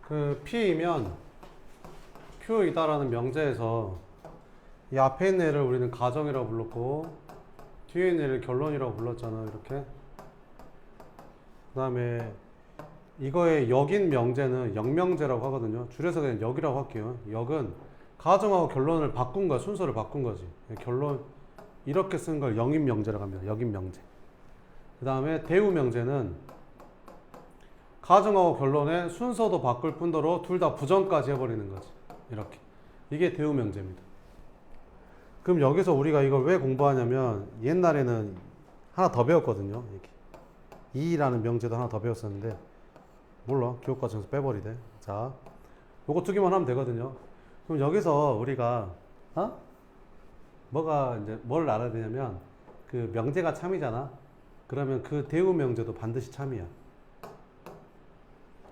그 P이면 Q이다라는 명제에서 이 앞에 있는 애를 우리는 가정이라고 불렀고 뒤에 있는 애를 결론이라고 불렀잖아. 이렇게. 그 다음에 이거의 역인 명제는 역명제라고 하거든요. 줄여서 그냥 역이라고 할게요. 역은 가정하고 결론을 바꾼 거야. 순서를 바꾼 거지. 결론 이렇게 쓴 걸 역인 명제라고 합니다. 역인 명제. 그 다음에 대우 명제는 가정하고 결론의 순서도 바꿀 뿐더러 둘 다 부정까지 해버리는 거지. 이렇게. 이게 대우 명제입니다. 그럼 여기서 우리가 이걸 왜 공부하냐면 옛날에는 하나 더 배웠거든요. 이렇게. 이라는 명제도 하나 더 배웠었는데 몰라. 교육과정에서 빼버리대. 자, 요거 두 개만 하면 되거든요. 그럼 여기서 우리가 뭐가 이제 뭘 알아야 되냐면 그 명제가 참이잖아. 그러면 그 대우 명제도 반드시 참이야.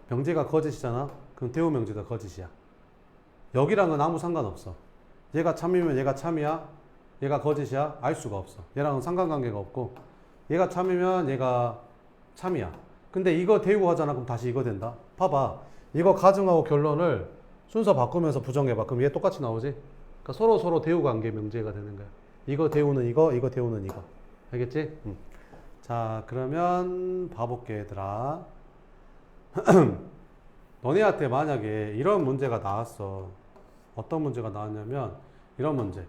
명제가 거짓이잖아. 그럼 대우 명제도 거짓이야. 여기랑은 아무 상관없어. 얘가 참이면 얘가 참이야. 얘가 거짓이야. 알 수가 없어. 얘랑은 상관관계가 없고 얘가 참이면 얘가 참이야. 근데 이거 대우 하잖아. 그럼 다시 이거 된다. 봐봐. 이거 가정하고 결론을 순서 바꾸면서 부정해봐. 그럼 얘 똑같이 나오지? 그러니까 서로 대우 관계 명제가 되는 거야. 이거 대우는 이거, 이거 대우는 이거. 알겠지? 자, 그러면 봐볼게, 얘들아. 너네한테 만약에 이런 문제가 나왔어. 어떤 문제가 나왔냐면 이런 문제.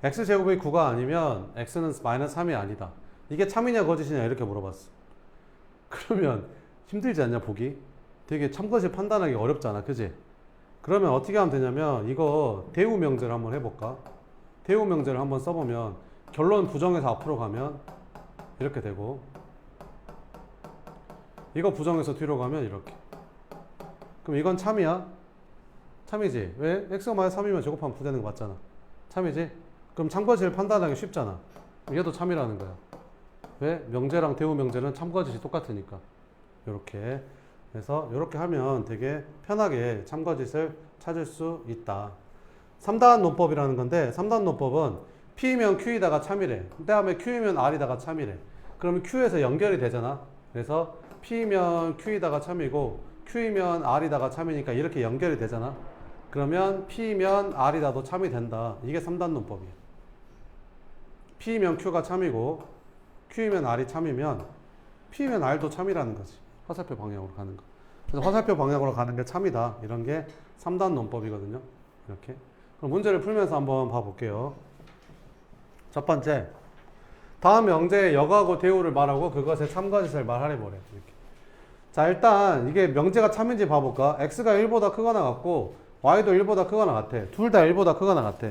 x제곱이 9가 아니면 x는 마이너스 3이 아니다. 이게 참이냐 거짓이냐 이렇게 물어봤어. 그러면 힘들지 않냐 보기? 되게 참거짓 판단하기 어렵잖아. 그지? 그러면 어떻게 하면 되냐면 이거 대우 명제를 한번 해볼까? 대우 명제를 한번 써보면 결론 부정해서 앞으로 가면 이렇게 되고 이거 부정해서 뒤로 가면 이렇게. 그럼 이건 참이야? 참이지? 왜? x가 마이너스 3이면 제곱하면 부되는 거 맞잖아. 참이지? 그럼 참거짓을 판단하기 쉽잖아. 얘도 참이라는 거야. 왜? 명제랑 대우 명제는 참거짓이 똑같으니까. 요렇게. 그래서 요렇게 하면 되게 편하게 참거짓을 찾을 수 있다. 3단 논법이라는 건데 3단 논법은 P면 Q이다가 참이래. 그 다음에 Q이면 R이다가 참이래. 그러면 Q에서 연결이 되잖아. 그래서 P면 Q이다가 참이고 Q이면 R이다가 참이니까 이렇게 연결이 되잖아. 그러면 P면 R이다도 참이 된다. 이게 3단 논법이야. P면 Q가 참이고 Q면 R이 참이면 P면 R도 참이라는 거지. 화살표 방향으로 가는 거. 그래서 화살표 방향으로 가는 게 참이다. 이런 게 3단 논법이거든요. 이렇게. 그럼 문제를 풀면서 한번 봐볼게요. 첫 번째. 다음 명제에 역하고 대우를 말하고 그것의 참거짓을 말하래 뭐래. 이렇게. 자, 일단 이게 명제가 참인지 봐볼까? x가 1보다 크거나 같고 y도 1보다 크거나 같아. 둘 다 1보다 크거나 같아.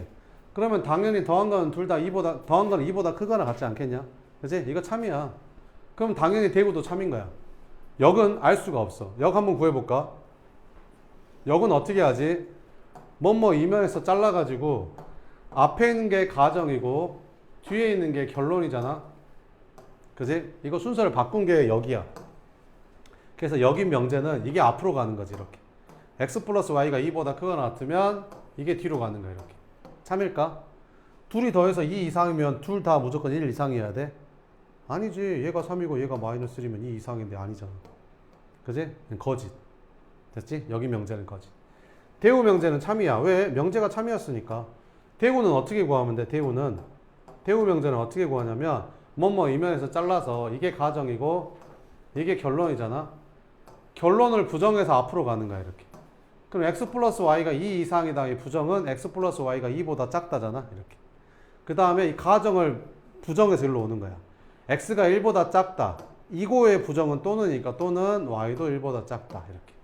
그러면 당연히 더한 거는 둘 다 2보다, 더한 거는 2보다 크거나 같지 않겠냐? 그치? 이거 참이야. 그럼 당연히 대우도 참인 거야. 역은 알 수가 없어. 역 한번 구해볼까? 역은 어떻게 하지? 뭐뭐 이면에서 잘라가지고 앞에 있는 게 가정이고 뒤에 있는 게 결론이잖아. 그치? 이거 순서를 바꾼 게 역이야. 그래서 역인 명제는 이게 앞으로 가는 거지. 이렇게. x 플러스 y가 2보다 크거나 같으면 이게 뒤로 가는 거야. 이렇게. 참일까? 둘이 더해서 2 이상이면 둘 다 무조건 1 이상이어야 돼? 아니지. 얘가 3이고 얘가 마이너스 1이면 2 이상인데 아니잖아. 그지? 거짓. 됐지? 여기 명제는 거짓. 대우 명제는 참이야. 왜? 명제가 참이었으니까. 대우는 어떻게 구하면 돼? 대우 명제는 어떻게 구하냐면 뭐뭐 이면에서 잘라서 이게 가정이고 이게 결론이잖아. 결론을 부정해서 앞으로 가는 거야. 이렇게. 그럼 x 플러스 y가 2 이상이다. 이 부정은 x 플러스 y가 2보다 작다잖아. 이렇게. 그 다음에 이 가정을 부정해서 일로 오는 거야. x가 1보다 작다. 이거의 부정은 또는이니까 또는 y도 1보다 작다. 이렇게.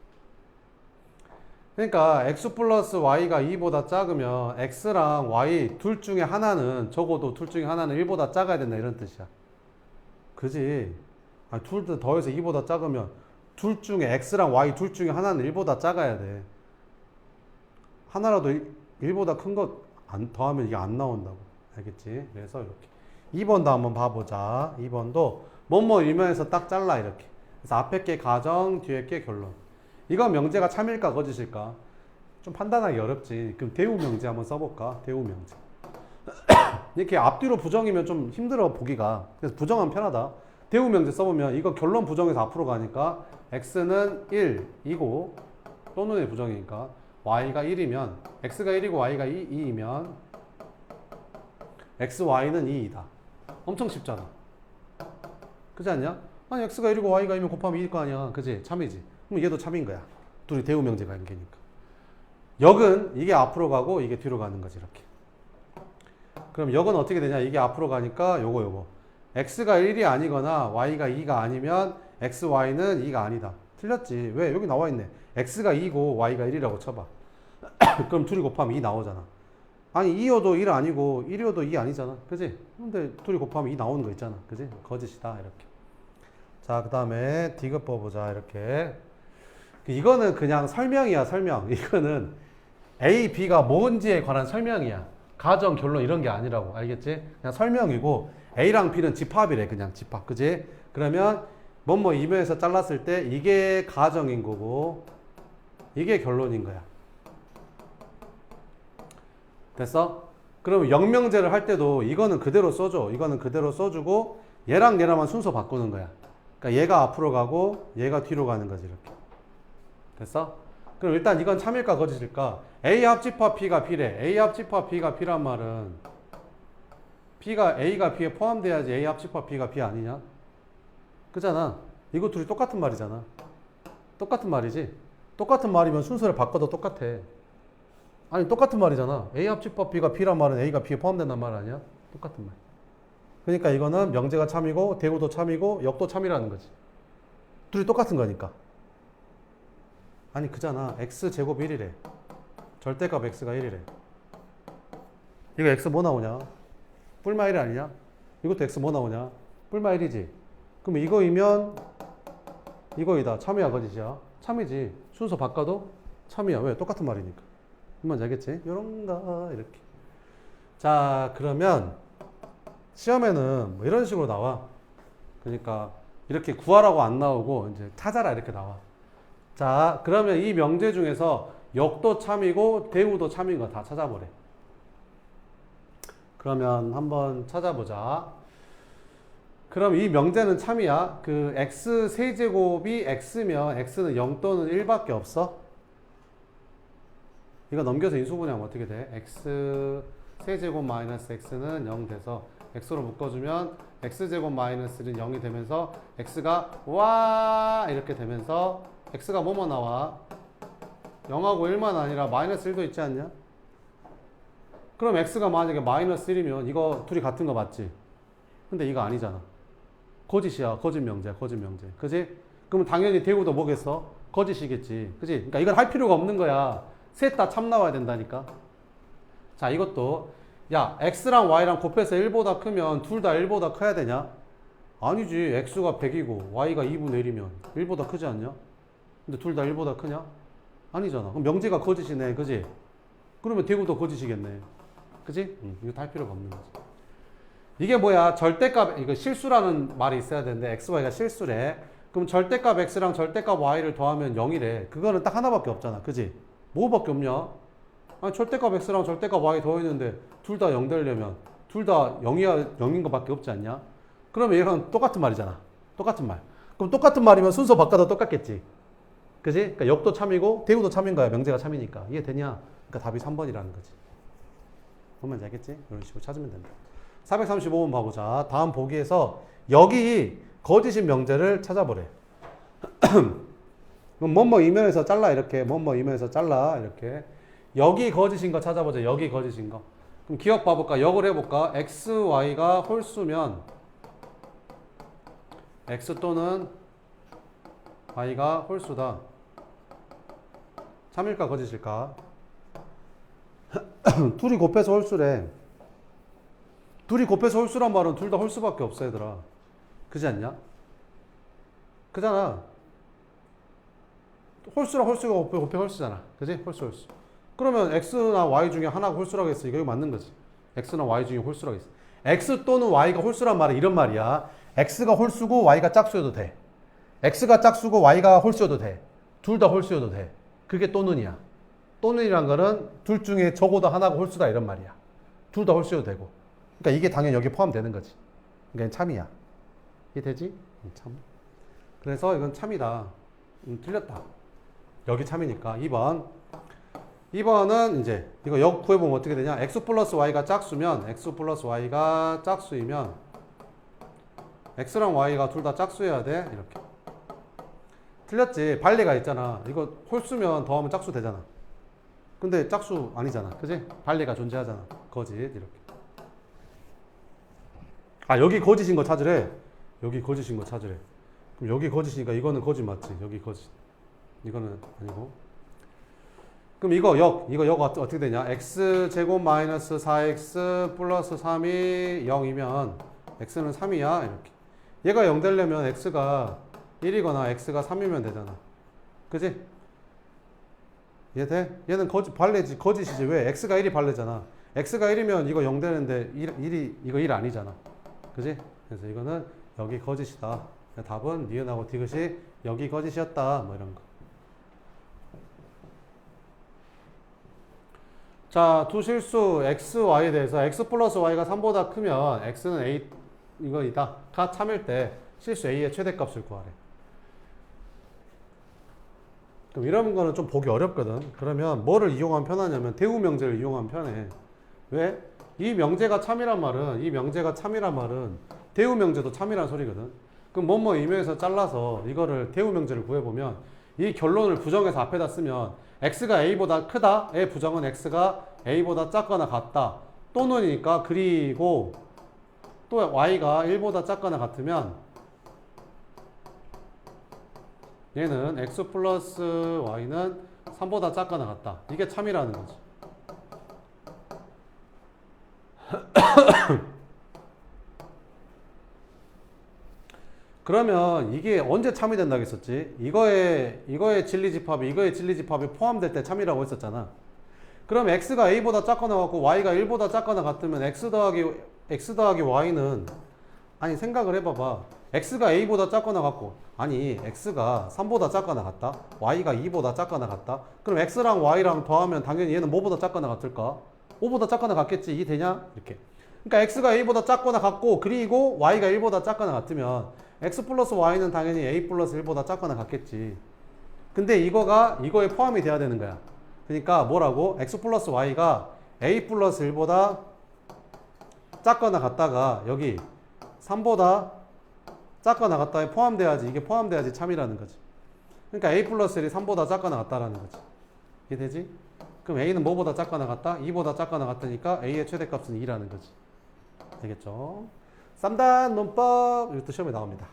그러니까 x 플러스 y가 2보다 작으면 x랑 y 둘 중에 하나는 적어도 둘 중에 하나는 1보다 작아야 된다. 이런 뜻이야. 그지? 아니, 둘 다 더해서 2보다 작으면 둘 중에 x랑 y 둘 중에 하나는 1보다 작아야 돼. 하나라도 1보다 큰 거 더하면 이게 안 나온다고. 알겠지? 그래서 이렇게. 2번도 한번 봐보자. 2번도 뭐뭐 일면에서 딱 잘라. 이렇게. 그래서 앞에 게 가정, 뒤에 게 결론. 이거 명제가 참일까 거짓일까? 좀 판단하기 어렵지. 그럼 대우 명제 한번 써볼까? 대우 명제. 이렇게 앞뒤로 부정이면 좀 힘들어 보기가. 그래서 부정하면 편하다. 대우 명제 써보면 이거 결론 부정해서 앞으로 가니까 x는 1이고 또는의 부정이니까 y가 1이면 x가 1이고 y가 2이면 xy는 2이다. 엄청 쉽잖아. 그렇지 않냐? 아니 x가 1이고 y가 2면 곱하면 2일 거 아니야. 그지? 참이지. 그럼 얘도 참인 거야. 둘이 대우 명제 관계니까. 역은 이게 앞으로 가고 이게 뒤로 가는 거지 이렇게. 그럼 역은 어떻게 되냐? 이게 앞으로 가니까 요거 x가 1이 아니거나 y가 2가 아니면 xy는 2가 아니다. 틀렸지. 왜? 여기 나와 있네. x가 2고 y가 1이라고 쳐봐. 그럼 둘이 곱하면 2 나오잖아. 아니 2여도 1 아니고 1이어도 2 아니잖아. 그지? 근데 둘이 곱하면 2 나오는 거 있잖아. 그지? 거짓이다 이렇게. 자, 그 다음에 디귿 뽑보자 이렇게. 이거는 그냥 설명이야 설명. 이거는 A, B가 뭔지에 관한 설명이야. 가정, 결론 이런 게 아니라고. 알겠지? 그냥 설명이고 A랑 B는 집합이래. 그냥 집합. 그지? 그러면 뭐뭐 이면에서 잘랐을 때 이게 가정인 거고 이게 결론인 거야. 됐어? 그럼 영명제를 할 때도 이거는 그대로 써줘. 이거는 그대로 써주고 얘랑 얘랑만 순서 바꾸는 거야. 그러니까 얘가 앞으로 가고 얘가 뒤로 가는 거지 이렇게. 됐어? 그럼 일단 이건 참일까 거짓일까? A 합집합 B가 B래. A 합집합 B가 B란 말은 B가 A가 B에 포함돼야지 A 합집합 B가 B 아니냐? 그잖아. 이거 둘이 똑같은 말이잖아. 똑같은 말이지. 똑같은 말이면 순서를 바꿔도 똑같아. 아니 똑같은 말이잖아. A 합집합 B가 B란 말은 A가 B에 포함된단 말 아니야? 똑같은 말. 그러니까 이거는 명제가 참이고 대우도 참이고 역도 참이라는 거지. 둘이 똑같은 거니까. 아니 그잖아. x제곱 1이래. 절대값 x가 1이래. 이거 x 뭐 나오냐? 뿔마 1 아니냐? 이것도 x 뭐 나오냐? 뿔마 1이지. 그럼 이거이면 이거이다. 참이야 거짓이야? 참이지. 순서 바꿔도 참이야. 왜? 똑같은 말이니까. 뭔지 알겠지? 요런가 이렇게. 자 그러면 시험에는 뭐 이런 식으로 나와. 그러니까 이렇게 구하라고 안 나오고 이제 찾아라 이렇게 나와. 자 그러면 이 명제 중에서 역도 참이고 대우도 참인 거 다 찾아보래. 그러면 한번 찾아보자. 그럼 이 명제는 참이야. 그 x 세제곱이 x면 x는 0 또는 1밖에 없어. 이거 넘겨서 인수분해하면 어떻게 돼? x 세제곱 마이너스 x는 0 돼서 x로 묶어주면 x제곱 마이너스 1은 0이 되면서 x가 와 이렇게 되면서 x가 뭐뭐 나와? 0하고 1만 아니라 마이너스 1도 있지 않냐? 그럼 x가 만약에 마이너스 1이면 이거 둘이 같은 거 맞지? 근데 이거 아니잖아. 거짓이야. 거짓 명제야. 거짓 명제. 그지? 그럼 당연히 대우도 뭐겠어? 거짓이겠지. 그지? 그러니까 이건 할 필요가 없는 거야. 셋 다 참 나와야 된다니까. 자 이것도 야 x랑 y랑 곱해서 1보다 크면 둘 다 1보다 커야 되냐? 아니지. x가 100이고 y가 2분의 1이면 1보다 크지 않냐? 근데 둘 다 1보다 크냐? 아니잖아. 그럼 명제가 거짓이네. 그지? 그러면 대우도 거짓이겠네. 그지? 이거 다 할 필요가 없는 거지. 이게 뭐야? 절대값, 이거 실수라는 말이 있어야 되는데 xy가 실수래. 그럼 절대값 x랑 절대값 y를 더하면 0이래. 그거는 딱 하나밖에 없잖아. 그지? 뭐밖에 없냐? 아니 절대값 x랑 절대값 y 더했는데 둘 다 0 되려면 둘 다 0이야 0인 거밖에 없지 않냐? 그러면 얘랑 똑같은 말이잖아. 똑같은 말. 그럼 똑같은 말이면 순서 바꿔도 똑같겠지. 그지? 그러니까 역도 참이고 대우도 참인 거야. 명제가 참이니까. 이해되냐? 그러니까 답이 3번이라는 거지. 뭔지 알겠지? 이런 식으로 찾으면 된다. 435번 봐보자. 다음 보기에서 여기 거짓인 명제를 찾아보래. 그럼 뭐뭐 이면에서 잘라 이렇게. 뭐뭐 이면에서 잘라 이렇게. 여기 거짓인 거 찾아보자. 여기 거짓인 거. 그럼 기억 봐볼까? 역을 해볼까? x, y가 홀수면 x 또는 y가 홀수다. 참일까 거짓일까? 둘이 곱해서 홀수래. 둘이 곱해서 홀수란 말은 둘 다 홀수밖에 없어 얘들아. 그지 않냐? 그잖아. 홀수랑 홀수가 곱해 홀수잖아. 그지? 홀수 홀수. 그러면 x나 y 중에 하나가 홀수라고 했으니까 이거 맞는 거지. x나 y 중에 홀수라고 했어. x 또는 y가 홀수란 말은 이런 말이야. x가 홀수고 y가 짝수여도 돼. x가 짝수고 y가 홀수여도 돼. 둘 다 홀수여도 돼. 그게 또는이야. 또는이란 거는 둘 중에 적어도 하나가 홀수다 이런 말이야. 둘 다 홀수여도 되고. 그러니까 이게 당연히 여기 포함되는 거지. 그러니까 참이야. 이해 되지? 참. 그래서 이건 참이다. 틀렸다. 여기 참이니까. 2번은 이제 이거 역 구해보면 어떻게 되냐? x 플러스 y가 짝수면 x랑 y가 둘 다 짝수여야 돼. 이렇게. 틀렸지. 발리가 있잖아. 이거 홀수면 더하면 짝수 되잖아. 근데 짝수 아니잖아. 그지? 발리가 존재하잖아. 거짓. 이렇게. 아, 여기 거짓인 거 찾으래. 여기 거짓인 거 찾으래. 그럼 여기 거짓이니까 이거는 거짓 맞지? 여기 거짓. 이거는 아니고. 그럼 이거 역 어떻게 되냐? x제곱 마이너스 4x 플러스 3이 0이면 x는 3이야. 이렇게. 얘가 0 되려면 x가 1이거나 x가 3이면 되잖아. 그지? 이해돼? 얘는 거짓이지. 왜? x가 1이 발레잖아. x가 1이면 이거 0 되는데 1이 이거 1 아니잖아. 그지? 그래서 이거는 여기 거짓이다. 답은 니은하고 디귿이 여기 거짓이었다. 뭐 이런 거. 자, 두 실수 x, y에 대해서 x 플러스 y가 3보다 크면 x는 a 이거이다. 가 참일 때 실수 a의 최대값을 구하래. 그럼 이런 거는 좀 보기 어렵거든. 그러면 뭐를 이용하면 편하냐면 대우 명제를 이용하면 편해. 왜? 이 명제가 참이란 말은 대우 명제도 참이란 소리거든. 그럼 뭐뭐 이면에서 잘라서 이거를 대우 명제를 구해보면 이 결론을 부정해서 앞에다 쓰면 x가 a보다 크다의 부정은 x가 a보다 작거나 같다. 또는이니까 그리고 또 y가 1보다 작거나 같으면 얘는 x 플러스 y는 3보다 작거나 같다. 이게 참이라는 거지. 그러면 이게 언제 참이 된다고 했었지? 이거의 진리집합이 포함될 때 참이라고 했었잖아. 그럼 x가 a보다 작거나 같고 y가 1보다 작거나 같으면 x 더하기 y는 아니 생각을 해봐봐. x가 a보다 작거나 같고 아니 x가 3보다 작거나 같다. y가 2보다 작거나 같다. 그럼 x랑 y랑 더하면 당연히 얘는 뭐보다 작거나 같을까? 5보다 작거나 같겠지. 이게 되냐? 이렇게. 그러니까 x가 a보다 작거나 같고 그리고 y가 1보다 작거나 같으면 x 플러스 y는 당연히 a 플러스 1보다 작거나 같겠지. 근데 이거에 포함이 돼야 되는 거야. 그러니까 뭐라고? x 플러스 y가 a 플러스 1보다 작거나 같다가 여기 3보다 작거나 같다에 포함돼야지. 이게 포함돼야지 참이라는 거지. 그러니까 a 플러스 1이 3보다 작거나 같다라는 거지. 이게 되지? 그럼 a는 뭐보다 작거나 같다? 2보다 작거나 같으니까 a의 최대값은 2라는 거지. 되겠죠? 3단 논법 이것도 시험에 나옵니다.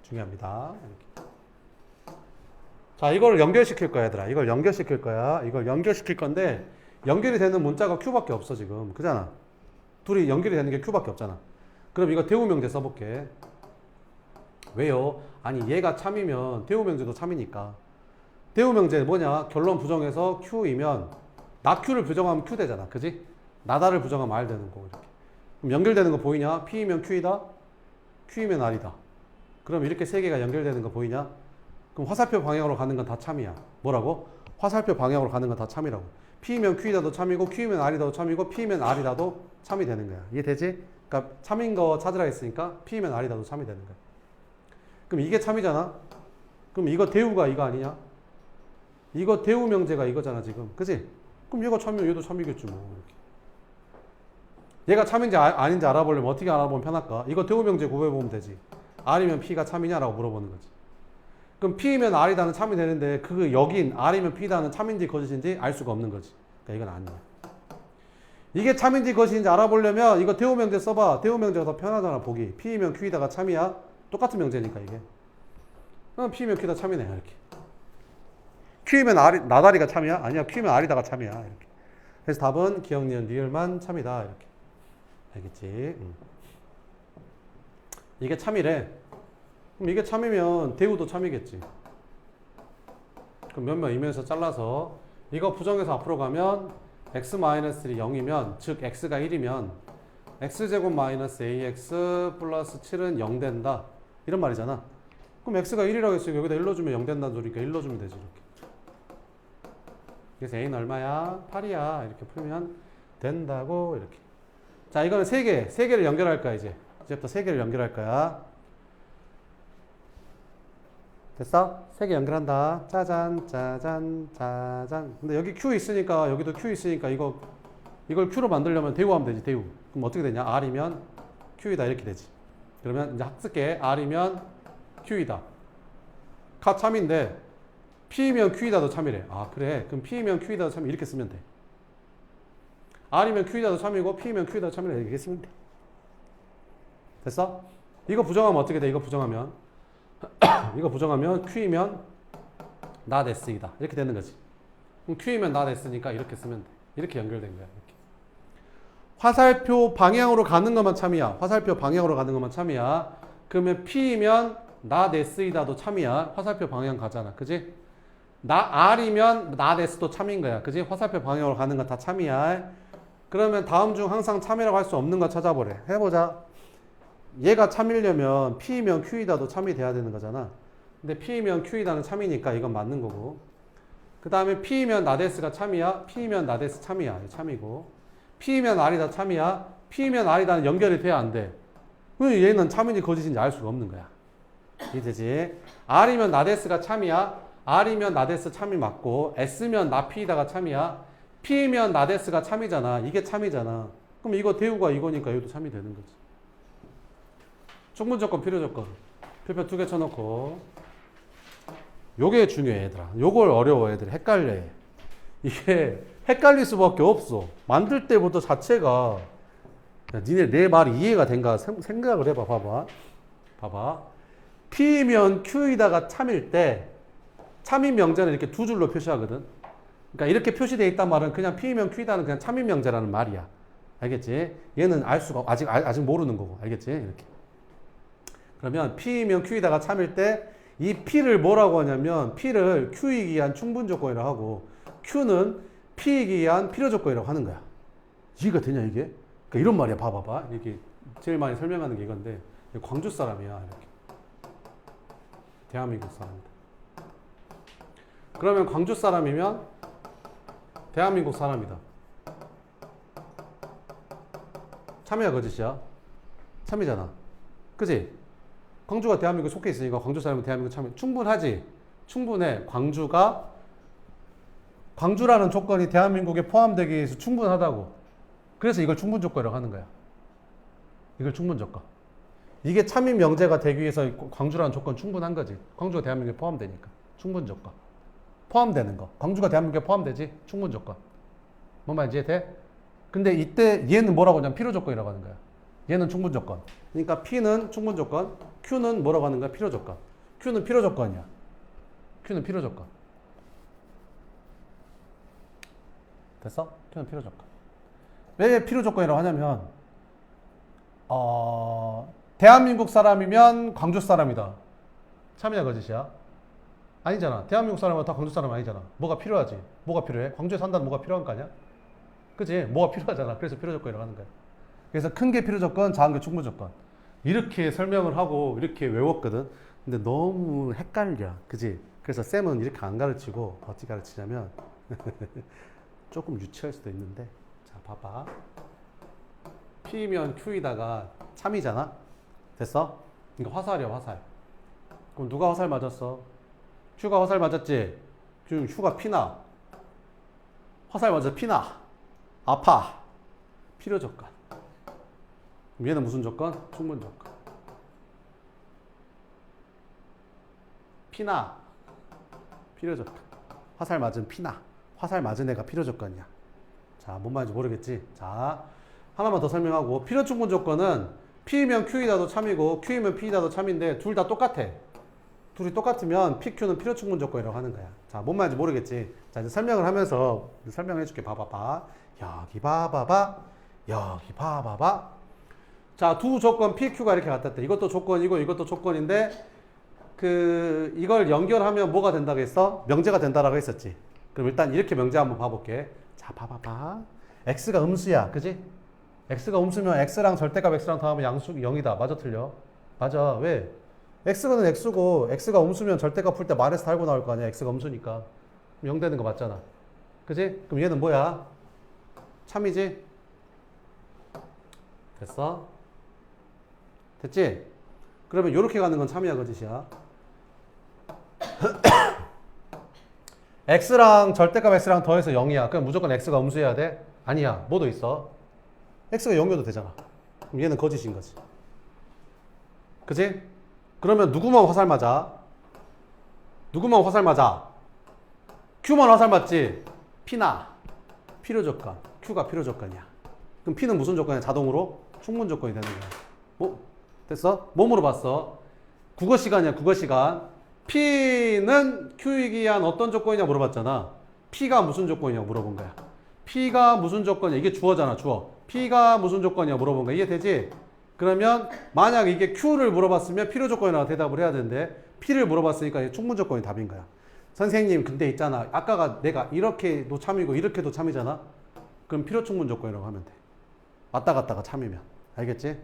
중요합니다. 이렇게. 자, 이걸 연결시킬 거야, 얘들아. 이걸 연결시킬 거야. 이걸 연결시킬 건데 연결이 되는 문자가 q밖에 없어 지금. 그잖아. 둘이 연결이 되는 게 q밖에 없잖아. 그럼 이거 대우명제 써볼게. 왜요? 아니 얘가 참이면 대우명제도 참이니까. 대우명제 뭐냐? 결론 부정해서 q이면 나 q를 부정하면 q 되잖아. 그지? 나다를 부정하면 r 되는 거고 이렇게. 그럼 연결되는 거 보이냐? p이면 q이다. q이면 r이다. 그럼 이렇게 세 개가 연결되는 거 보이냐? 그럼 화살표 방향으로 가는 건 다 참이야. 뭐라고? 화살표 방향으로 가는 건 다 참이라고. p이면 q이다도 참이고 q이면 r이다도 참이고 p이면 r이다도 참이 되는 거야. 이해되지? 그러니까 참인 거 찾으라 했으니까 p이면 r이다도 참이 되는 거야. 그럼 이게 참이잖아. 그럼 이거 대우가 이거 아니냐? 이거 대우 명제가 이거잖아 지금. 그지? 그럼 얘가 참이면 얘도 참이겠지 뭐. 이렇게. 얘가 참인지 아닌지 알아보려면 어떻게 알아보면 편할까? 이거 대우 명제 구해보면 되지. r이면 p가 참이냐라고 물어보는 거지. 그럼 p이면 r이다는 참이 되는데 그 여긴 r이면 p다는 참인지 거짓인지 알 수가 없는 거지. 그러니까 이건 아니야. 이게 참인지 거짓인지 알아보려면 이거 대우 명제 써봐. 대우 명제가 더 편하잖아 보기. p이면 q이다가 참이야. 똑같은 명제니까 이게. 그럼 p이면 q다 참이네 이렇게. q이면 나다리가 참이야? 아니야. q이면 r이다가 참이야 이렇게. 그래서 답은 기억, 니은, 리을만 참이다 이렇게. 알겠지? 이게 참이래. 그럼 이게 참이면 대우도 참이겠지. 그럼 몇몇 이면에서 잘라서 이거 부정해서 앞으로 가면 x-1이 0이면 즉 x가 1이면 x제곱 마이너스 ax 플러스 7은 0 된다. 이런 말이잖아. 그럼 x가 1이라고 했으니까 여기다 1 넣어주면 0 된다는 소리니까 1 넣어주면 되지 이렇게. 그래서 a는 얼마야? 8이야. 이렇게 풀면 된다고 이렇게. 자, 이거는 세 개를 연결할 거야 이제. 이제부터 세 개를 연결할 거야. 됐어? 세 개 연결한다. 짜잔, 짜잔, 짜잔. 근데 여기 Q 있으니까 여기도 Q 있으니까 이걸 Q로 만들려면 대우하면 되지. 대우. 그럼 어떻게 되냐? R이면 Q이다 이렇게 되지. 그러면 이제 학습계 R이면 Q이다. 가 참인데 P이면 Q이다도 참이래. 아 그래. 그럼 P이면 Q이다도 참 이렇게 쓰면 돼. R이면 Q이다도 참이고 P이면 Q이다도 참이래. 이렇게 쓰면 돼. 됐어? 이거 부정하면 어떻게 돼? 이거 부정하면 이거 부정하면 Q이면 not S이다. 이렇게 되는 거지. 그럼 Q이면 not S니까 이렇게 쓰면 돼. 이렇게 연결된 거야. 이렇게. 화살표 방향으로 가는 것만 참이야. 화살표 방향으로 가는 것만 참이야. 그러면 P이면 not S이다도 참이야. 화살표 방향 가잖아. 그지? R이면 not S도 참인 거야. 그지? 화살표 방향으로 가는 건 다 참이야. 그러면 다음 중 항상 참이라고 할 수 없는 거 찾아보래. 해보자. 얘가 참이려면 P이면 Q이다도 참이 돼야 되는 거잖아. 근데 P이면 Q이다는 참이니까 이건 맞는 거고. 그 다음에 P이면 not S가 참이야. P이면 not S 참이야. 참이고. P이면 R이다 참이야. P이면 R이다는 연결이 돼야 안 돼. 그럼 얘는 참인지 거짓인지 알 수가 없는 거야. 이해되지? R이면 not S가 참이야. R이면 not S 참이 맞고 S면 not P이다가 참이야. P이면 not S가 참이잖아. 이게 참이잖아. 그럼 이거 대우가 이거니까 이것도 참이 되는 거지. 충분 조건, 필요 조건. 표표 2개 쳐놓고. 요게 중요해, 얘들아. 요걸 어려워, 애들이. 헷갈려. 이게 헷갈릴 수밖에 없어. 만들 때부터 자체가, 야, 니네 내 말이 이해가 된가 생각을 해봐, 봐봐. 봐봐. P면 Q이다가 참일 때, 참인 명제는 이렇게 두 줄로 표시하거든. 그러니까 이렇게 표시되어 있단 말은 그냥 P면 Q이다는 그냥 참인 명제라는 말이야. 알겠지? 얘는 알 수가, 아직 모르는 거고. 알겠지? 이렇게. 그러면 P이면 Q이다가 참일 때 이 P를 뭐라고 하냐면 P를 Q이기 위한 충분 조건이라고 하고 Q는 P이기 위한 필요 조건이라고 하는 거야. 이해가 되냐 이게? 그러니까 이런 말이야. 봐봐봐. 이렇게 제일 많이 설명하는 게 이건데 광주 사람이야. 이렇게. 대한민국 사람이다. 그러면 광주 사람이면 대한민국 사람이다. 참이야 거짓이야? 참이잖아. 그지? 광주가 대한민국에 속해 있으니까 광주 사람은 대한민국 참여 충분하지. 충분해. 광주라는 조건이 대한민국에 포함되기 위해서 충분하다고. 그래서 이걸 충분 조건이라고 하는 거야. 이걸 충분 조건. 이게 참인 명제가 되기 위해서 광주라는 조건 충분한 거지. 광주가 대한민국에 포함되니까. 충분 조건. 포함되는 거. 광주가 대한민국에 포함되지. 충분 조건. 뭔 말인지 이해돼? 근데 이때 얘는 뭐라고 하냐면 필요 조건이라고 하는 거야. 얘는 충분 조건. 그러니까 P는 충분 조건, Q는 뭐라고 하는 거야? 필요 조건. Q는 필요 조건이야. Q는 필요 조건. 됐어? Q는 필요 조건. 왜 필요 조건이라고 하냐면 대한민국 사람이면 광주 사람이다. 참이냐 거짓이야? 아니잖아. 대한민국 사람은 다 광주 사람 아니잖아. 뭐가 필요하지? 뭐가 필요해? 광주에 산다는 뭐가 필요한 거 아니야? 그치? 뭐가 필요하잖아. 그래서 필요 조건이라고 하는 거야. 그래서 큰 게 필요 조건, 작은 게 충분 조건. 이렇게 설명을 하고 이렇게 외웠거든. 근데 너무 헷갈려. 그지? 그래서 쌤은 이렇게 안 가르치고 어떻게 가르치냐면 조금 유치할 수도 있는데 자 봐봐. P면 Q이다가 참이잖아. 됐어? 이거 화살이야 화살. 그럼 누가 화살 맞았어? Q가 화살 맞았지? 지금 Q가 피나. 화살 맞아 피나. 아파. 필요 조건. 얘는 무슨 조건? 충분 조건. 피나. 필요 조건. 화살 맞은 피나. 화살 맞은 애가 필요 조건이야. 자, 뭔 말인지 모르겠지? 자, 하나만 더 설명하고 필요 충분 조건은 P이면 Q이다도 참이고 Q이면 P이다도 참인데 둘 다 똑같아. 둘이 똑같으면 PQ는 필요 충분 조건이라고 하는 거야. 자, 뭔 말인지 모르겠지? 자, 이제 설명을 하면서 설명해 줄게. 봐봐봐. 여기 봐봐봐. 여기 봐봐봐. 자, 두 조건 PQ가 이렇게 같았대. 이것도 조건이고 이것도 조건인데 이걸 연결하면 뭐가 된다고 했어? 명제가 된다라고 했었지. 그럼 일단 이렇게 명제 한번 봐볼게. 자, 봐봐봐. X가 음수야. 그지? X가 음수면 X랑 절대값 X랑 더하면 양수 0이다. 맞아 틀려? 맞아. 왜? X는 X고 X가 음수면 절대값 풀 때 말에서 달고 나올 거 아니야. X가 음수니까. 0 되는 거 맞잖아. 그지? 그럼 얘는 뭐야? 참이지? 됐어? 됐지? 그러면 요렇게 가는 건 참이야 거짓이야? x랑 절대값 x랑 더해서 0이야. 그럼 무조건 x가 음수여야 돼? 아니야. 뭐도 있어? x가 0이어도 되잖아. 그럼 얘는 거짓인 거지. 그지? 그러면 누구만 화살 맞아? 누구만 화살 맞아? q만 화살 맞지? p나 필요 조건. q가 필요 조건이야. 그럼 p는 무슨 조건이야? 자동으로 충분 조건이 되는 거야. 뭐 됐어? 뭐 물어봤어? 국어 시간이야. 국어 시간. P는 Q이기 위한 어떤 조건이냐 물어봤잖아. P가 무슨 조건이냐 물어본 거야. P가 무슨 조건이야. 이게 주어잖아. 주어. P가 무슨 조건이냐 물어본 거야. 이해되지? 그러면 만약 이게 Q를 물어봤으면 필요 조건이라고 대답을 해야 되는데 P를 물어봤으니까 이게 충분 조건이 답인 거야. 선생님 근데 있잖아. 아까가 내가 이렇게도 참이고 이렇게도 참이잖아. 그럼 필요 충분 조건이라고 하면 돼. 왔다 갔다가 참이면. 알겠지?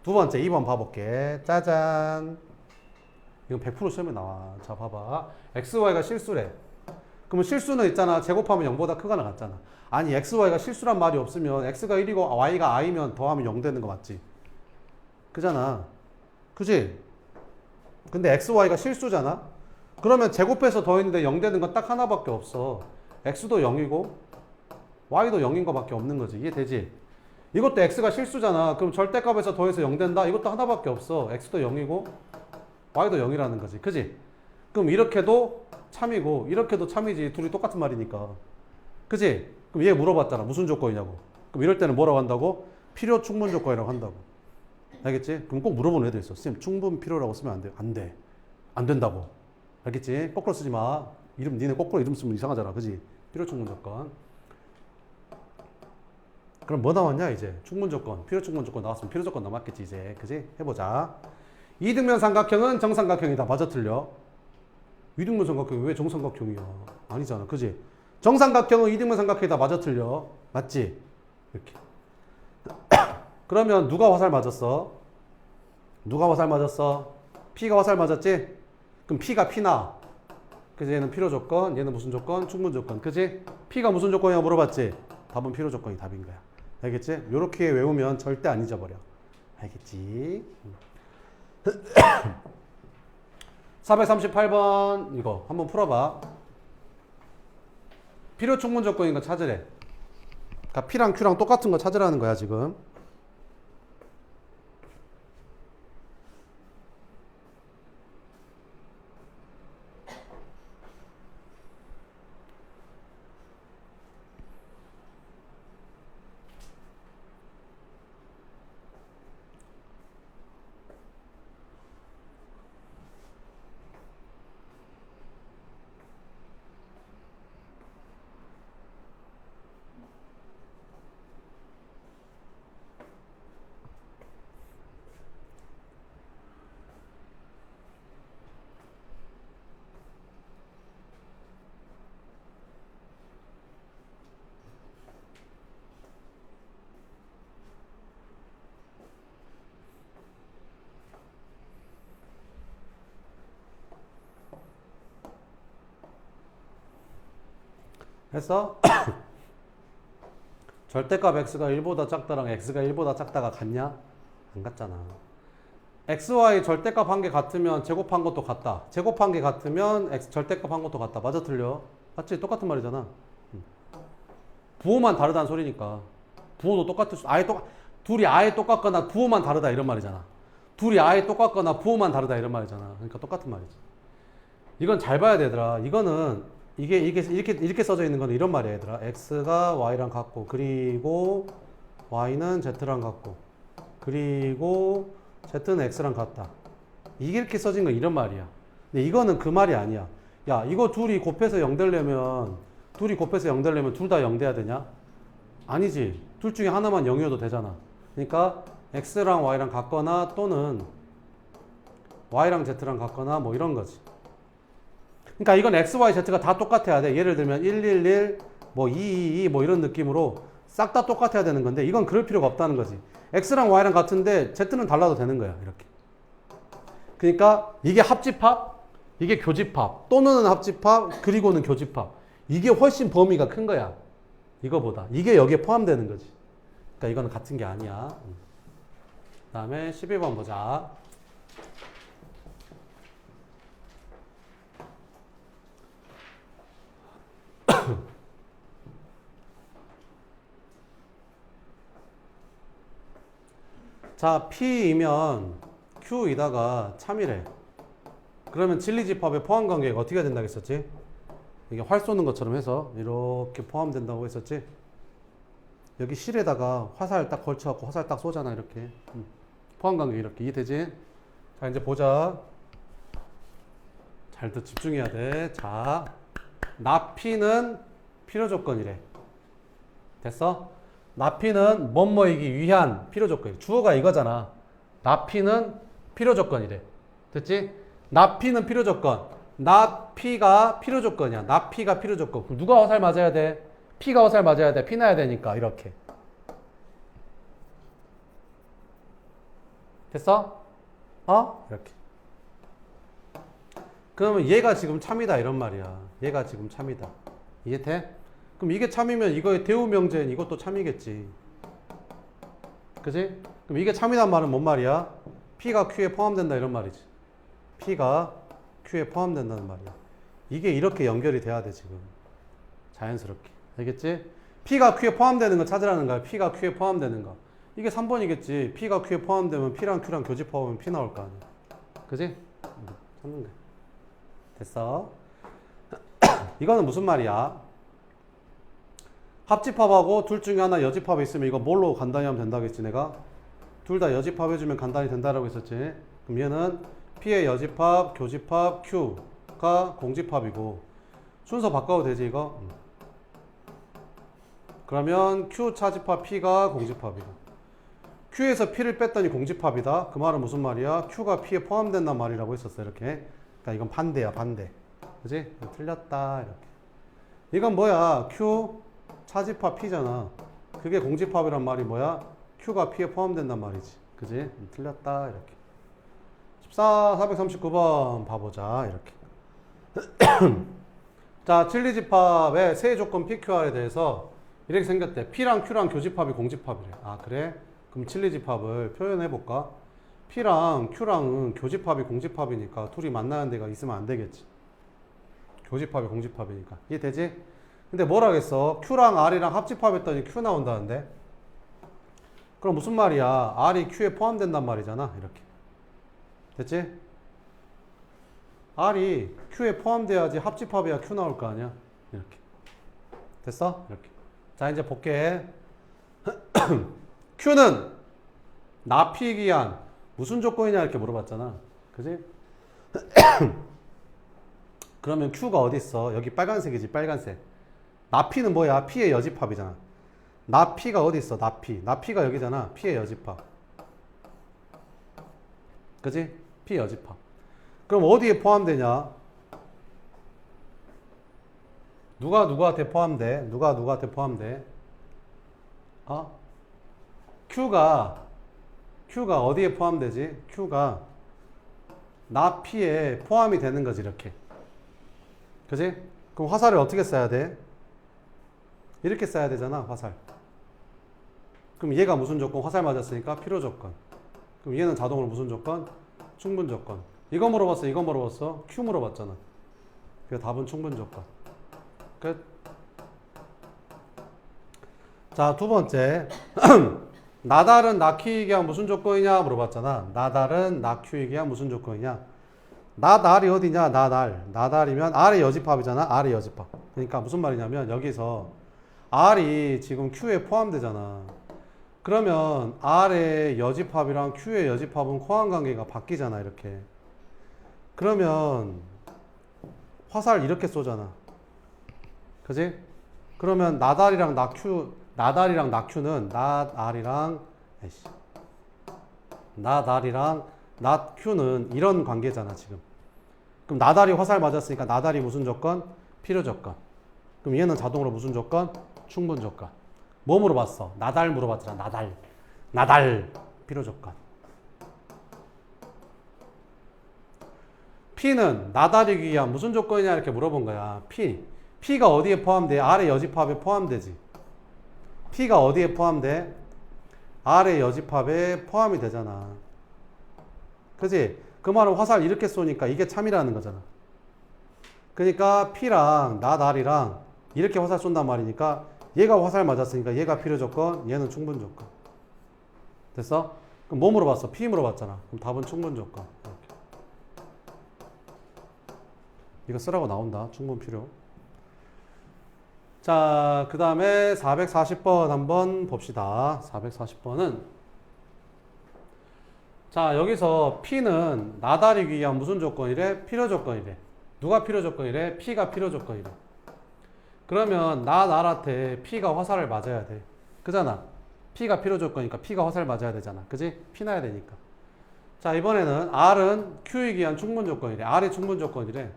두 번째 2번 봐볼게. 짜잔. 이건 100% 시험에 나와. 자, 봐봐. XY가 실수래. 그러면 실수는 있잖아. 제곱하면 0보다 크거나 같잖아. 아니, XY가 실수란 말이 없으면 X가 1이고 Y가 I면 더하면 0 되는 거 맞지? 그잖아. 그지? 근데 XY가 실수잖아? 그러면 제곱해서 더했는데 0 되는 건 딱 하나밖에 없어. X도 0이고 Y도 0인 거밖에 없는 거지. 이해되지? 이것도 X가 실수잖아. 그럼 절대값에서 더해서 0 된다? 이것도 하나밖에 없어. X도 0이고 Y도 0이라는 거지. 그지? 그럼 이렇게도 참이고 이렇게도 참이지. 둘이 똑같은 말이니까. 그지? 그럼 얘 물어봤잖아. 무슨 조건이냐고. 그럼 이럴 때는 뭐라고 한다고? 필요 충분 조건이라고 한다고. 알겠지? 그럼 꼭 물어보는 애도 있어. 선생님 충분 필요라고 쓰면 안 돼. 안 돼. 안 된다고. 알겠지? 거꾸로 쓰지 마. 이름 니네 거꾸로 이름 쓰면 이상하잖아. 그지? 필요 충분 조건. 그럼 뭐 나왔냐 이제? 충분 조건. 필요 충분 조건 나왔으면 필요 조건 남았겠지 이제. 그지? 해보자. 이등변 삼각형은 정삼각형이다. 맞아 틀려? 이등변 삼각형이 왜 정삼각형이야? 아니잖아. 그지? 정삼각형은 이등변 삼각형이다. 맞아 틀려? 맞지? 이렇게. 그러면 누가 화살 맞았어? 누가 화살 맞았어? P가 화살 맞았지? 그럼 P가 P나. 그래서 얘는 필요 조건, 얘는 무슨 조건? 충분 조건. 그지? P가 무슨 조건이냐고 물어봤지? 답은 필요 조건이 답인 거야. 알겠지? 요렇게 외우면 절대 안 잊어버려. 알겠지? 438번 이거 한번 풀어봐. 필요 충분 조건인 거 찾으래. 그러니까 P랑 Q랑 똑같은 거 찾으라는 거야 지금. 했어? 절대값 x가 1보다 작다랑 x가 1보다 작다가 같냐? 안 같잖아. xy 절대값 한 개 같으면 제곱한 것도 같다. 제곱한 게 같으면 x 절대값 한 것도 같다. 맞아 틀려? 맞지? 똑같은 말이잖아. 부호만 다르다는 소리니까. 부호도 똑같을 수, 둘이 아예 똑같거나 부호만 다르다 이런 말이잖아. 둘이 아예 똑같거나 부호만 다르다 이런 말이잖아. 그러니까 똑같은 말이지. 이건 잘 봐야 되더라. 이거는 이게 이렇게 써져 있는 건 이런 말이야, 얘들아. x가 y랑 같고, 그리고 y는 z랑 같고, 그리고 z는 x랑 같다. 이게 이렇게 써진 건 이런 말이야. 근데 이거는 그 말이 아니야. 야, 이거 둘이 곱해서 0 되려면 둘 다 0 돼야 되냐? 아니지. 둘 중에 하나만 0이어도 되잖아. 그러니까 x랑 y랑 같거나 또는 y랑 z랑 같거나 뭐 이런 거지. 그러니까 이건 x, y, z가 다 똑같아야 돼. 예를 들면 111, 뭐 222, 뭐 이런 느낌으로 싹 다 똑같아야 되는 건데 이건 그럴 필요가 없다는 거지. x랑 y랑 같은데 z는 달라도 되는 거야. 이렇게. 그러니까 이게 합집합, 이게 교집합, 또는 합집합, 그리고는 교집합. 이게 훨씬 범위가 큰 거야. 이거보다. 이게 여기에 포함되는 거지. 그러니까 이거는 같은 게 아니야. 다음에 12번 보자. 자, P이면 Q이다가 참이래. 그러면 진리집합의 포함관계가 어떻게 된다고 했었지? 이게 활 쏘는 것처럼 해서 이렇게 포함된다고 했었지? 여기 실에다가 화살 딱 걸쳐갖고 화살 딱 쏘잖아, 이렇게. 포함관계 이렇게. 이해되지? 자, 이제 보자. 잘 더 집중해야 돼. 자, 납피는 필요조건이래. 됐어? 납피는 뭐뭐이기 위한 필요조건이래. 주어가 이거잖아. 납피는 필요조건이래. 됐지? 납피는 필요조건. 납피가 필요조건이야. 납피가 필요조건. 그럼 누가 화살 맞아야 돼? P가 화살 맞아야 돼. 피 나야 되니까. 이렇게. 됐어? 이렇게. 그러면 얘가 지금 참이다 이런 말이야. 얘가 지금 참이다. 이해돼? 그럼 이게 참이면 이거의 대우명제는 이것도 참이겠지. 그지? 그럼 이게 참이란 말은 뭔 말이야? P가 Q에 포함된다 이런 말이지. P가 Q에 포함된다는 말이야. 이게 이렇게 연결이 돼야 돼 지금. 자연스럽게. 알겠지? P가 Q에 포함되는 거 찾으라는 거야. P가 Q에 포함되는 거. 이게 3번이겠지. P가 Q에 포함되면 P랑 Q랑 교집합하면 P 나올 거 아니야. 그지? 찾는 거야. 됐어? 이거는 무슨 말이야? 합집합하고 둘 중에 하나 여집합이 있으면 이거 뭘로 간단히 하면 된다겠지 내가? 둘 다 여집합 해주면 간단히 된다라고 했었지. 그럼 얘는 P의 여집합, 교집합, Q가 공집합이고 순서 바꿔도 되지 이거? 그러면 Q 차집합 P가 공집합이고 Q에서 P를 뺐더니 공집합이다. 그 말은 무슨 말이야? Q가 P에 포함된단 말이라고 했었어 이렇게. 그러니까 이건 반대야 반대. 그지? 틀렸다 이렇게. 이건 뭐야? Q 차집합 P잖아. 그게 공집합이란 말이 뭐야? Q가 P에 포함된단 말이지. 그지? 틀렸다 이렇게. 439번 봐보자 이렇게. 자, 진리집합의 세 조건 PQR에 대해서 이렇게 생겼대. P랑 Q랑 교집합이 공집합이래. 아 그래? 그럼 진리집합을 표현해볼까? P랑 Q랑은 교집합이 공집합이니까 둘이 만나는 데가 있으면 안 되겠지. 교집합이 공집합이니까. 이해되지? 근데 뭐라겠어? Q랑 R이랑 합집합했더니 Q 나온다는데? 그럼 무슨 말이야? R이 Q에 포함된단 말이잖아. 이렇게. 됐지? R이 Q에 포함돼야지 합집합이야 Q 나올 거 아니야? 이렇게. 됐어? 이렇게. 자, 이제 볼게. Q는 납피기 위한 무슨 조건이냐 이렇게 물어봤잖아. 그지? 그러면 Q가 어디 있어? 여기 빨간색이지, 빨간색. 납피는 뭐야? P의 여집합이잖아. 납피가 어디 있어? 납피. 납피가 여기잖아. P의 여집합. 그지? P 여집합. 그럼 어디에 포함되냐? 누가 누구한테 포함돼? 누가 누구한테 포함돼? Q가 어디에 포함되지? Q가 납피에 포함이 되는 거지 이렇게. 그지? 그럼 화살을 어떻게 써야 돼? 이렇게 써야 되잖아 화살. 그럼 얘가 무슨 조건? 화살 맞았으니까 필요 조건. 그럼 얘는 자동으로 무슨 조건? 충분 조건. 이거 물어봤어? 이거 물어봤어? Q 물어봤잖아. 그 답은 충분 조건. 끝. 자, 두 번째. 나달은 낙키이기 한 무슨 조건이냐 물어봤잖아. 나달은 낙큐이기 한 무슨 조건이냐. 나달이 어디냐? 나달이면 R의 여집합이잖아. R의 여집합. 그러니까 무슨 말이냐면 여기서 R이 지금 Q에 포함되잖아. 그러면 R의 여집합이랑 Q의 여집합은 호환관계가 바뀌잖아 이렇게. 그러면 화살 이렇게 쏘잖아. 그지? 그러면 나달이랑 낙큐는 나달이랑 낙큐는 이런 관계잖아 지금. 그럼 나달이 화살 맞았으니까 나달이 무슨 조건? 필요 조건. 그럼 얘는 자동으로 무슨 조건? 충분 조건. 뭐 물어봤어? 나달 물어봤잖아. 나달 필요 조건. P는 나달이기 위한 무슨 조건이냐 이렇게 물어본 거야. P가 어디에 포함돼? R의 여집합에 포함되지. P가 어디에 포함돼? R의 여집합에 포함이 되잖아. 그지? 그 말은 화살 이렇게 쏘니까 이게 참이라는 거잖아. 그러니까 P랑 R이랑 이렇게 화살 쏜단 말이니까 얘가 화살 맞았으니까 얘가 필요 조건, 얘는 충분 조건. 됐어? 그럼 뭐 물어봤어? P 물어봤잖아. 그럼 답은 충분 조건. 이렇게. 이거 쓰라고 나온다. 충분 필요. 자, 그 다음에 440번 한번 봅시다. 440번은 자, 여기서 P는 나다리기 위한 무슨 조건이래? 필요 조건이래. 누가 필요 조건이래? P가 필요 조건이래. 그러면 나한테 P가 화살을 맞아야 돼. 그잖아. P가 필요 조건이니까 P가 화살을 맞아야 되잖아. 그지? P 나야 되니까. 자, 이번에는 R은 Q이기 위한 충분 조건이래. R이 충분 조건이래.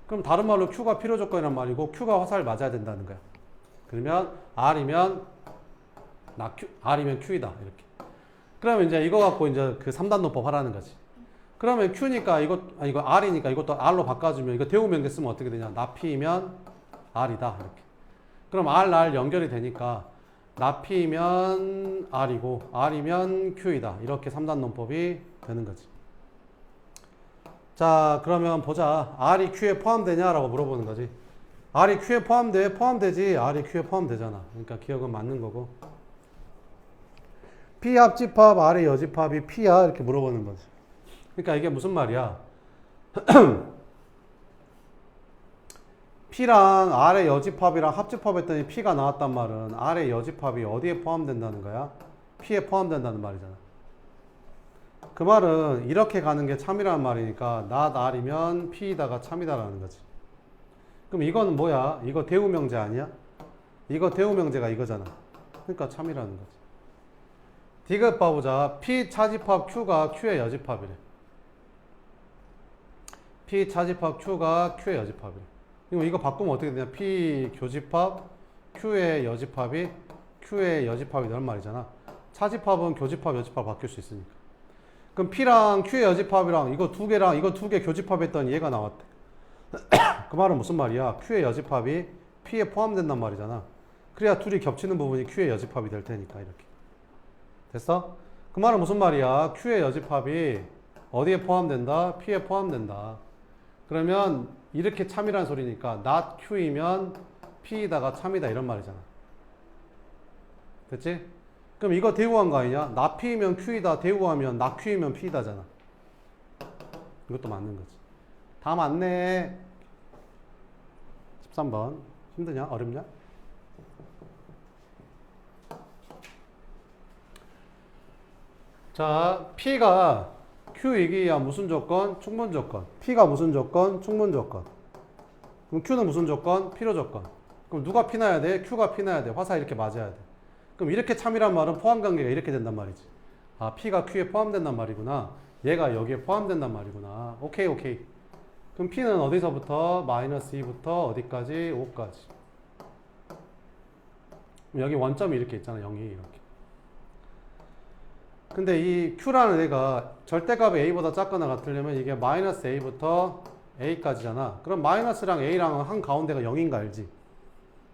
그럼 다른 말로 Q가 필요 조건이란 말이고 Q가 화살을 맞아야 된다는 거야. 그러면 R이면 R이면 Q이다. 이렇게. 그러면 이제 이거 갖고 이제 그 3단 논법 하라는 거지. 그러면 Q니까 이거 R이니까 이것도 R로 바꿔주면 이거 대우명제 쓰면 어떻게 되냐? 나 P면 R이다. 이렇게. 그럼 R 연결이 되니까 나 P면 R이고 R이면 Q이다. 이렇게 3단 논법이 되는 거지. 자, 그러면 보자. R이 Q에 포함되냐라고 물어보는 거지. R이 Q에 포함되지. R이 Q에 포함되잖아. 그러니까 기억은 맞는 거고. P 합집합, R의 여집합이 P야 이렇게 물어보는 거지. 그러니까 이게 무슨 말이야? P랑 R의 여집합이랑 합집합했더니 P가 나왔단 말은 R의 여집합이 어디에 포함된다는 거야? P에 포함된다는 말이잖아. 그 말은 이렇게 가는 게 참이라는 말이니까 not R이면 P이다가 참이다라는 거지. 그럼 이거는 뭐야? 이거 대우명제 아니야? 이거 대우명제가 이거잖아. 그러니까 참이라는 거지. 디귿 봐보자. P 차집합 Q가 Q의 여집합이래. P 차집합 Q가 Q의 여집합이래. 이거 바꾸면 어떻게 되냐? P 교집합 Q의 여집합이 Q의 여집합이 될 말이잖아. 차집합은 교집합, 여집합 바뀔 수 있으니까. 그럼 P랑 Q의 여집합이랑 이거 두 개랑 이거 두 개 교집합했더니 얘가 나왔대. 그 말은 무슨 말이야? Q의 여집합이 P에 포함된단 말이잖아. 그래야 둘이 겹치는 부분이 Q의 여집합이 될 테니까 이렇게. 됐어? 그 말은 무슨 말이야? Q의 여집합이 어디에 포함된다? P에 포함된다. 그러면 이렇게 참이라는 소리니까 not Q이면 P이다가 참이다 이런 말이잖아. 됐지? 그럼 이거 대우한 거 아니냐? not P이면 Q이다 대우하면 not Q이면 P이다잖아. 이것도 맞는 거지. 다 맞네. 13번 힘드냐? 어렵냐? 자, P가 Q이기 위한 무슨 조건? 충분 조건. P가 무슨 조건? 충분 조건. 그럼 Q는 무슨 조건? 필요 조건. 그럼 누가 P 나야 돼? Q가 P 나야 돼. 화살 이렇게 맞아야 돼. 그럼 이렇게 참이란 말은 포함관계가 이렇게 된단 말이지. 아, P가 Q에 포함된단 말이구나. 얘가 여기에 포함된단 말이구나. 오케이. 그럼 P는 어디서부터? 마이너스 2부터 어디까지? 5까지. 여기 원점이 이렇게 있잖아. 0이 이렇게. 근데 이 Q라는 애가 절대값이 A보다 작거나 같으려면 이게 마이너스 A부터 A까지잖아. 그럼 마이너스랑 A랑 한 가운데가 0인 거 알지?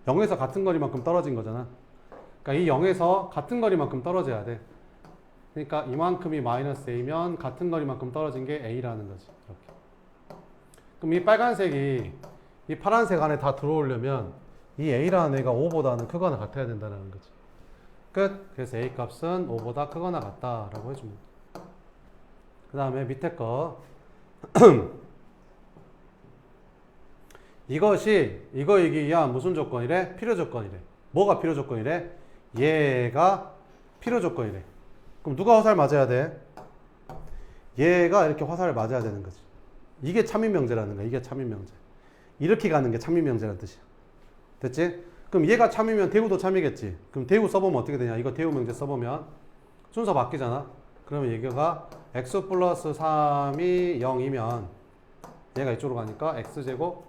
0에서 같은 거리만큼 떨어진 거잖아. 그러니까 이 0에서 같은 거리만큼 떨어져야 돼. 그러니까 이만큼이 마이너스 A면 같은 거리만큼 떨어진 게 A라는 거지. 이렇게. 그럼 이 빨간색이 이 파란색 안에 다 들어오려면 이 A라는 애가 5보다는 크거나 같아야 된다는 거지. 끝. 그래서 A 값은 5보다 크거나 같다라고 해줍니다. 그 다음에 밑에 거 이거이기 위한 무슨 조건이래? 필요 조건이래. 뭐가 필요 조건이래? 얘가 필요 조건이래. 그럼 누가 화살 맞아야 돼? 얘가 이렇게 화살을 맞아야 되는 거지. 이게 참인명제라는 거야. 이게 참인명제. 이렇게 가는 게 참인명제라는 뜻이야. 됐지? 그럼 얘가 참이면 대우도 참이겠지. 그럼 대우 써보면 어떻게 되냐? 이거 대우 명제 써보면 순서 바뀌잖아. 그러면 얘가 x 플러스 3이 0이면 얘가 이쪽으로 가니까 x제곱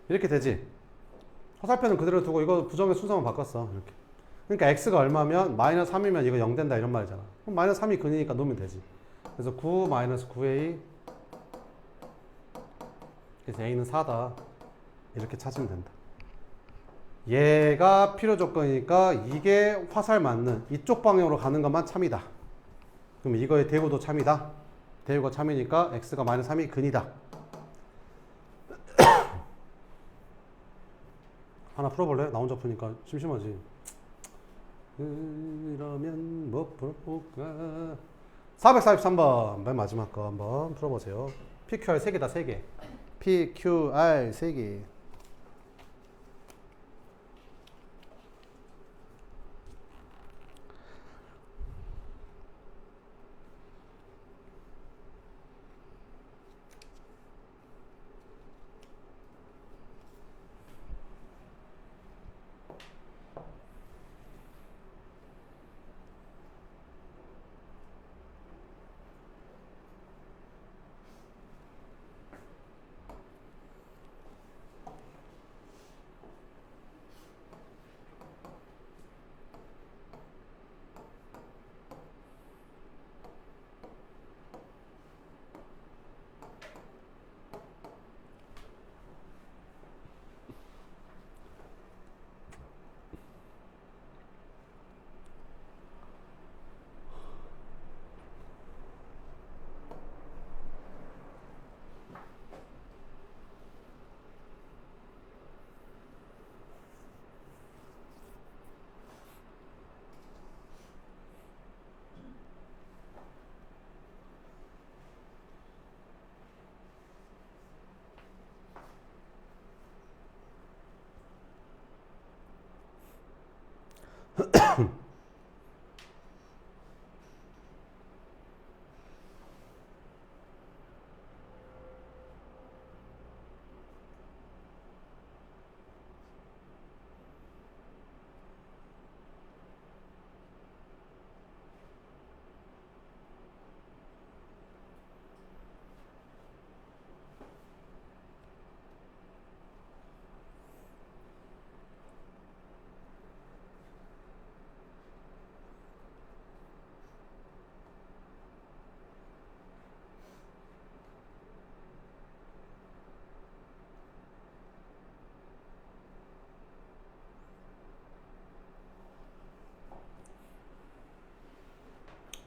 이렇게 되지. 화살표는 그대로 두고 이거 부정의 순서만 바꿨어. 이렇게. 그러니까 x가 얼마면 마이너스 3이면 이거 0 된다 이런 말이잖아. 그럼 마이너스 3이 근이니까 놓으면 되지. 그래서 9 마이너스 9a 그래서 a는 4다. 이렇게 찾으면 된다. 얘가 필요 조건이니까 이게 화살 맞는 이쪽 방향으로 가는 것만 참이다. 그럼 이거의 대우도 참이다. 대우가 참이니까 x가 마이너스 3이 근이다. 하나 풀어볼래? 나 혼자 푸니까 심심하지. 이러면 뭐 풀어볼까? 443번 맨 마지막 거 한번 풀어보세요. PQR 3개다 3개. PQR 3개.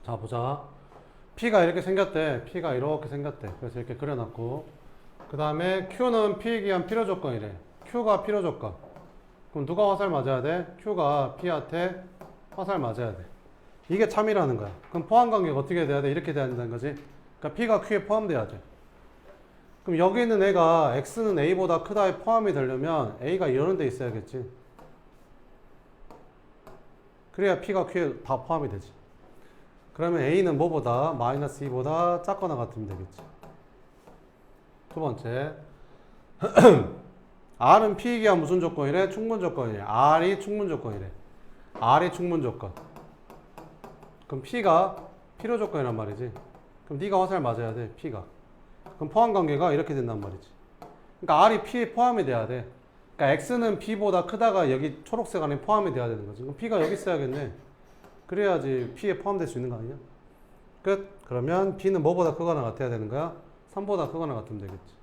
자 보자. P가 이렇게 생겼대. P가 이렇게 생겼대. 그래서 이렇게 그려놨고 그 다음에 Q는 P에 기한 필요 조건이래. Q가 필요 조건. 그럼 누가 화살 맞아야 돼? Q가 P한테 화살 맞아야 돼. 이게 참이라는 거야. 그럼 포함 관계가 어떻게 돼야 돼? 이렇게 돼야 된다는 거지. 그러니까 P가 Q에 포함돼야 돼. 그럼 여기 있는 애가 X는 A보다 크다에 포함이 되려면 A가 이런 데 있어야겠지. 그래야 P가 Q에 다 포함이 되지. 그러면 A는 뭐보다? 마이너스 2보다 작거나 같으면 되겠지. 두 번째. R은 P에 기한 무슨 조건이래? 충분 조건이래. R이 충분 조건이래. R이 충분 조건. 그럼 P가 필요 조건이란 말이지. 그럼 네가 화살 맞아야 돼. P가. 그럼 포함 관계가 이렇게 된단 말이지. 그러니까 R이 P에 포함이 돼야 돼. 그러니까 X는 P보다 크다가 여기 초록색 안에 포함이 돼야 되는 거지. 그럼 P가 여기 있어야겠네. 그래야지 P에 포함될 수 있는 거 아니냐? 끝. 그러면 B는 뭐보다 크거나 같아야 되는 거야? 3보다 크거나 같으면 되겠지.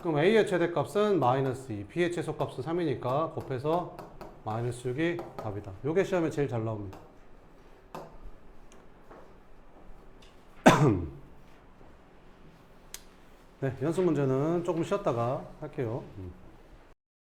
그럼 A의 최대값은 마이너스 2, B의 최소값은 3이니까 곱해서 마이너스 6이 답이다. 요게 시험에 제일 잘 나옵니다. 네, 연습 문제는 조금 쉬었다가 할게요.